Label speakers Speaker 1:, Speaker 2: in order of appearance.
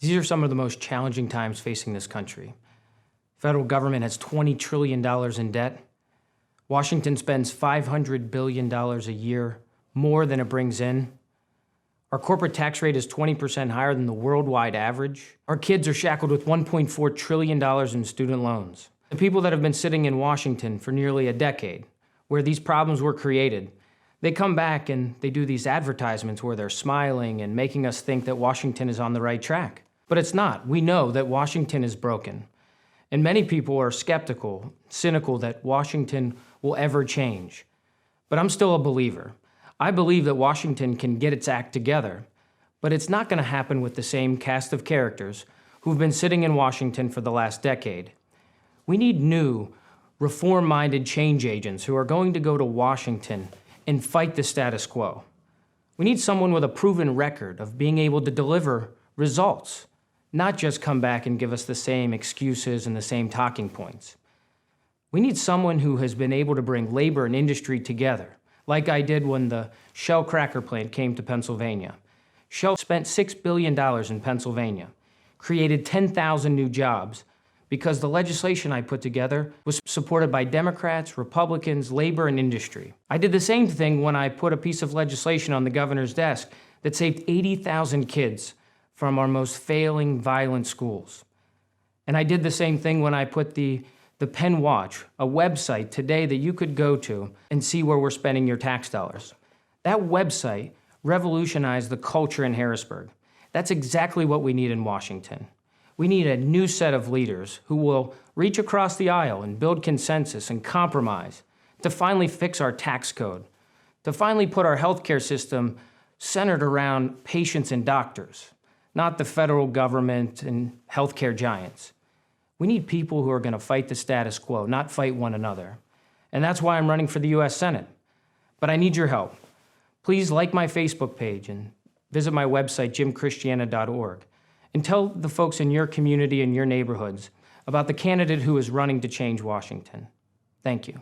Speaker 1: These are some of the most challenging times facing this country. Federal government has $20 trillion in debt. Washington spends $500 billion a year, more than it brings in. Our corporate tax rate is 20% higher than the worldwide average. Our kids are shackled with $1.4 trillion in student loans. The people that have been sitting in Washington for nearly a decade, where these problems were created, they come back and they do these advertisements where they're smiling and making us think that Washington is on the right track. But it's not. We know that Washington is broken. And many people are skeptical, cynical that Washington will ever change. But I'm still a believer. I believe that Washington can get its act together, but it's not going to happen with the same cast of characters who've been sitting in Washington for the last decade. We need new, reform-minded change agents who are going to go to Washington and fight the status quo. We need someone with a proven record of being able to deliver results, not just come back and give us the same excuses and the same talking points. We need someone who has been able to bring labor and industry together, like I did when the Shell cracker plant came to Pennsylvania. Shell spent $6 billion in Pennsylvania, created 10,000 new jobs, because the legislation I put together was supported by Democrats, Republicans, labor, and industry. I did the same thing when I put a piece of legislation on the governor's desk that saved 80,000 kids from our most failing, violent schools. And I did the same thing when I put the Penn Watch, a website today that you could go to and see where we're spending your tax dollars. That website revolutionized the culture in Harrisburg. That's exactly what we need in Washington. We need a new set of leaders who will reach across the aisle and build consensus and compromise to finally fix our tax code, to finally put our healthcare system centered around patients and doctors, not the federal government and healthcare giants. We need people who are going to fight the status quo, not fight one another. And that's why I'm running for the U.S. Senate. But I need your help. Please like my Facebook page and visit my website, jimchristiana.org, and tell the folks in your community and your neighborhoods about the candidate who is running to change Washington. Thank you.